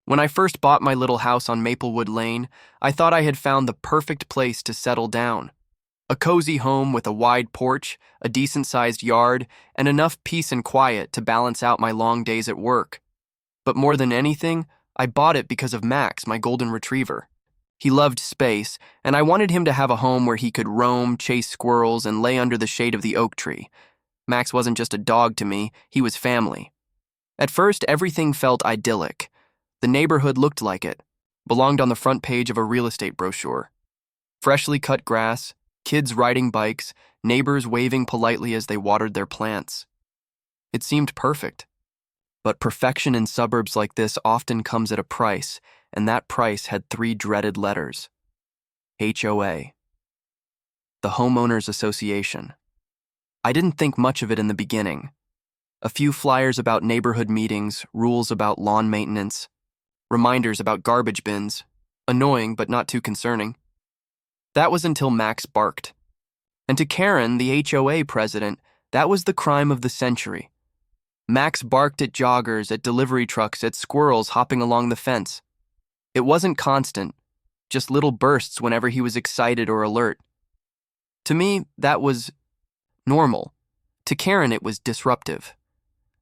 When I first bought my little house on Maplewood Lane, I thought I had found the perfect place to settle down. A cozy home with a wide porch, a decent-sized yard, and enough peace and quiet to balance out my long days at work. But more than anything, I bought it because of Max, my golden retriever. He loved space, and I wanted him to have a home where he could roam, chase squirrels, and lay under the shade of the oak tree. Max wasn't just a dog to me, he was family. At first, everything felt idyllic. The neighborhood looked like it, belonged on the front page of a real estate brochure. Freshly cut grass, kids riding bikes, neighbors waving politely as they watered their plants. It seemed perfect. But perfection in suburbs like this often comes at a price, and that price had 3 dreaded letters. HOA. The Homeowners Association. I didn't think much of it in the beginning. A few flyers about neighborhood meetings, rules about lawn maintenance, reminders about garbage bins, annoying but not too concerning. That was until Max barked. And to Karen, the HOA president, that was the crime of the century. Max barked at joggers, at delivery trucks, at squirrels hopping along the fence. It wasn't constant, just little bursts whenever he was excited or alert. To me, that was normal. To Karen, it was disruptive.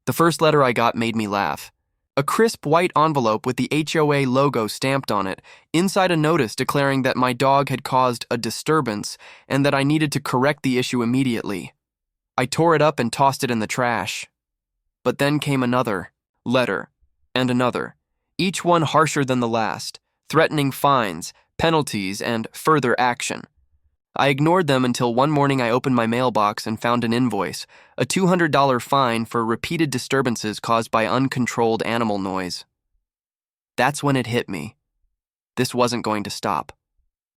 The first letter I got made me laugh. A crisp white envelope with the HOA logo stamped on it, inside a notice declaring that my dog had caused a disturbance and that I needed to correct the issue immediately. I tore it up and tossed it in the trash. But then came another letter, and another, each one harsher than the last, threatening fines, penalties, and further action. I ignored them until one morning I opened my mailbox and found an invoice, a $200 fine for repeated disturbances caused by uncontrolled animal noise. That's when it hit me. This wasn't going to stop.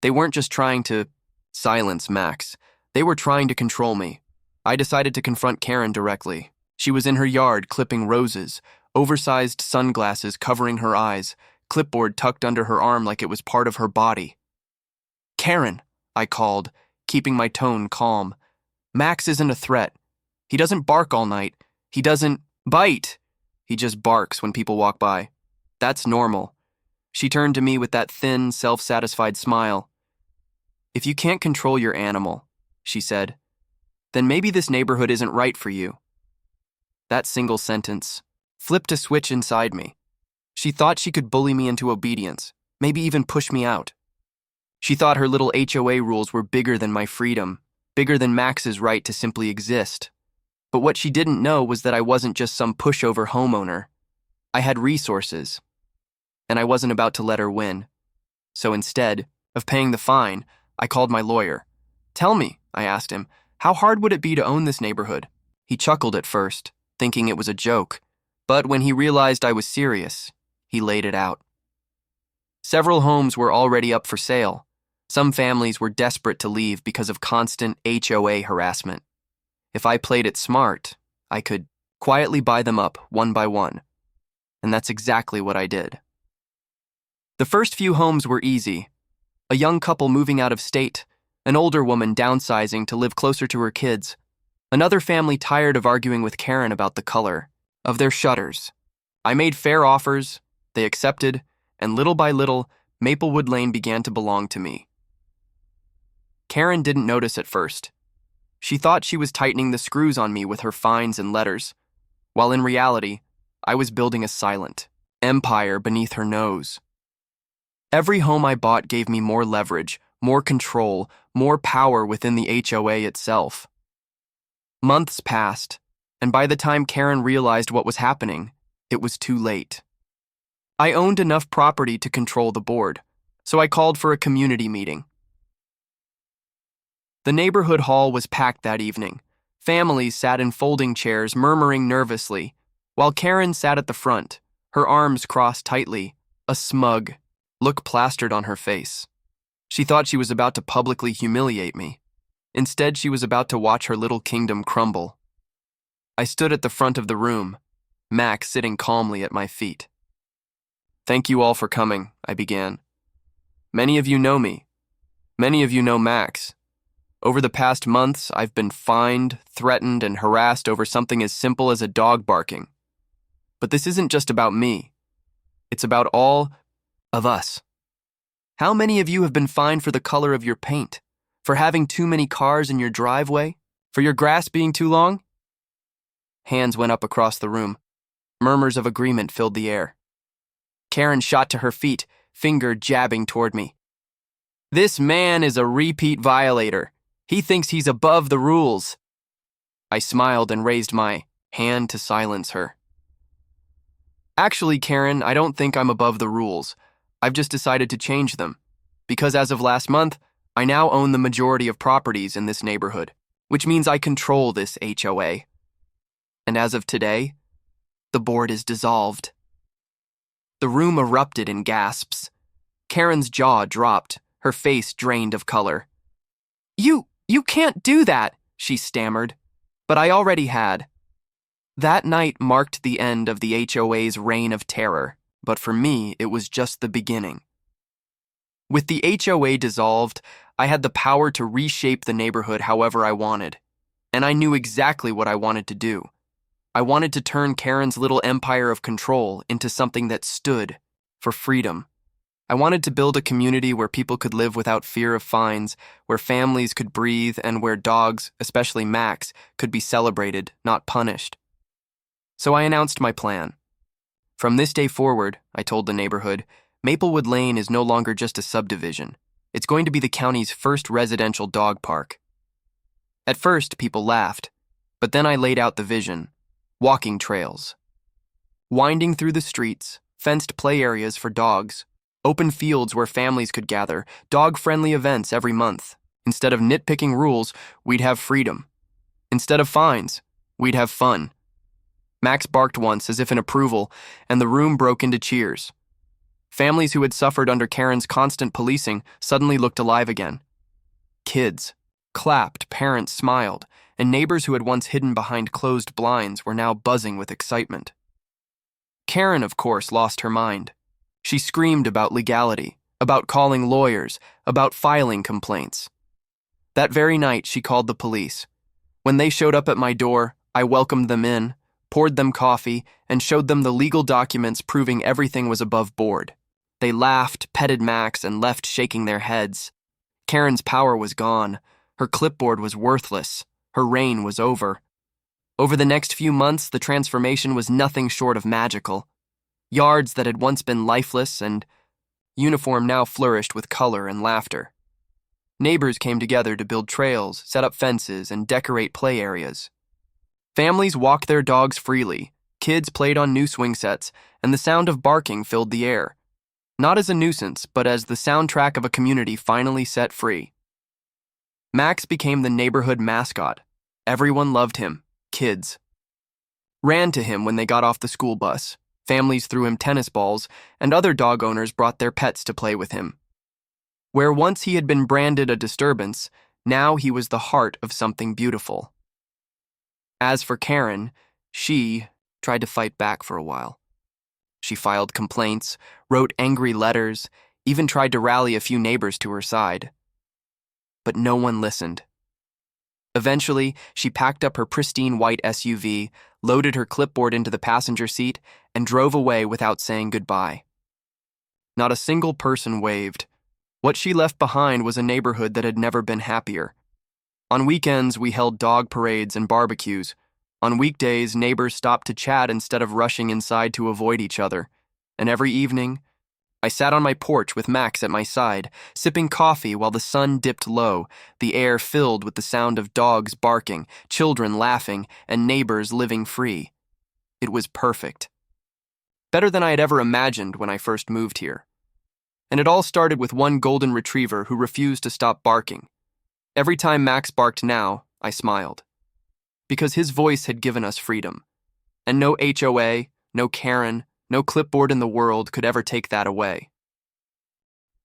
They weren't just trying to silence Max. They were trying to control me. I decided to confront Karen directly. She was in her yard clipping roses, oversized sunglasses covering her eyes, clipboard tucked under her arm like it was part of her body. "Karen," I called, keeping my tone calm. "Max isn't a threat. He doesn't bark all night. He doesn't bite. He just barks when people walk by. That's normal." She turned to me with that thin, self-satisfied smile. "If you can't control your animal," she said, "then maybe this neighborhood isn't right for you." That single sentence flipped a switch inside me. She thought she could bully me into obedience, maybe even push me out. She thought her little HOA rules were bigger than my freedom, bigger than Max's right to simply exist. But what she didn't know was that I wasn't just some pushover homeowner. I had resources, and I wasn't about to let her win. So instead of paying the fine, I called my lawyer. "Tell me," I asked him, "how hard would it be to own this neighborhood?" He chuckled at first, thinking it was a joke, but when he realized I was serious, he laid it out. Several homes were already up for sale. Some families were desperate to leave because of constant HOA harassment. If I played it smart, I could quietly buy them up one by one. And that's exactly what I did. The first few homes were easy. A young couple moving out of state, an older woman downsizing to live closer to her kids, another family tired of arguing with Karen about the color of their shutters. I made fair offers, they accepted, and little by little, Maplewood Lane began to belong to me. Karen didn't notice at first. She thought she was tightening the screws on me with her fines and letters, while in reality, I was building a silent empire beneath her nose. Every home I bought gave me more leverage, more control, more power within the HOA itself. Months passed, and by the time Karen realized what was happening, it was too late. I owned enough property to control the board, so I called for a community meeting. The neighborhood hall was packed that evening. Families sat in folding chairs, murmuring nervously, while Karen sat at the front, her arms crossed tightly, a smug look plastered on her face. She thought she was about to publicly humiliate me. Instead, she was about to watch her little kingdom crumble. I stood at the front of the room, Max sitting calmly at my feet. "Thank you all for coming," I began. "Many of you know me. Many of you know Max. Over the past months, I've been fined, threatened, and harassed over something as simple as a dog barking. But this isn't just about me. It's about all of us. How many of you have been fined for the color of your paint? For having too many cars in your driveway? For your grass being too long? Hands went up across the room. Murmurs of agreement filled the air. Karen shot to her feet, finger jabbing toward me. This man is a repeat violator. He thinks he's above the rules. I smiled and raised my hand to silence her. Actually, Karen, I don't think I'm above the rules. I've just decided to change them. Because as of last month, I now own the majority of properties in this neighborhood, which means I control this HOA. And as of today, the board is dissolved. The room erupted in gasps. Karen's jaw dropped, her face drained of color. You can't do that, she stammered. But I already had. That night marked the end of the HOA's reign of terror, but for me, it was just the beginning. With the HOA dissolved, I had the power to reshape the neighborhood however I wanted, and I knew exactly what I wanted to do. I wanted to turn Karen's little empire of control into something that stood for freedom. I wanted to build a community where people could live without fear of fines, where families could breathe, and where dogs, especially Max, could be celebrated, not punished. So I announced my plan. From this day forward, I told the neighborhood, Maplewood Lane is no longer just a subdivision. It's going to be the county's first residential dog park. At first, people laughed, but then I laid out the vision. Walking trails. Winding through the streets, fenced play areas for dogs, open fields where families could gather, dog-friendly events every month. Instead of nitpicking rules, we'd have freedom. Instead of fines, we'd have fun. Max barked once as if in approval, and the room broke into cheers. Families who had suffered under Karen's constant policing suddenly looked alive again. Kids clapped, parents smiled, and neighbors who had once hidden behind closed blinds were now buzzing with excitement. Karen, of course, lost her mind. She screamed about legality, about calling lawyers, about filing complaints. That very night, she called the police. When they showed up at my door, I welcomed them in, poured them coffee, and showed them the legal documents proving everything was above board. They laughed, petted Max, and left shaking their heads. Karen's power was gone. Her clipboard was worthless. Her reign was over. Over the next few months, the transformation was nothing short of magical. Yards that had once been lifeless and uniform now flourished with color and laughter. Neighbors came together to build trails, set up fences, and decorate play areas. Families walked their dogs freely, kids played on new swing sets, and the sound of barking filled the air. Not as a nuisance, but as the soundtrack of a community finally set free. Max became the neighborhood mascot. Everyone loved him, kids. Ran to him when they got off the school bus. Families threw him tennis balls, and other dog owners brought their pets to play with him. Where once he had been branded a disturbance, now he was the heart of something beautiful. As for Karen, she tried to fight back for a while. She filed complaints, wrote angry letters, even tried to rally a few neighbors to her side. But no one listened. Eventually, she packed up her pristine white SUV, loaded her clipboard into the passenger seat, and drove away without saying goodbye. Not a single person waved. What she left behind was a neighborhood that had never been happier. On weekends, we held dog parades and barbecues. On weekdays, neighbors stopped to chat instead of rushing inside to avoid each other. And every evening, I sat on my porch with Max at my side, sipping coffee while the sun dipped low, the air filled with the sound of dogs barking, children laughing, and neighbors living free. It was perfect. Better than I had ever imagined when I first moved here. And it all started with one golden retriever who refused to stop barking. Every time Max barked now, I smiled. Because his voice had given us freedom. And no HOA, no Karen, no clipboard in the world could ever take that away.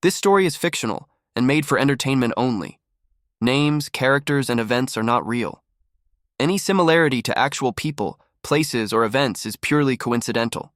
This story is fictional and made for entertainment only. Names, characters, and events are not real. Any similarity to actual people, places, or events is purely coincidental.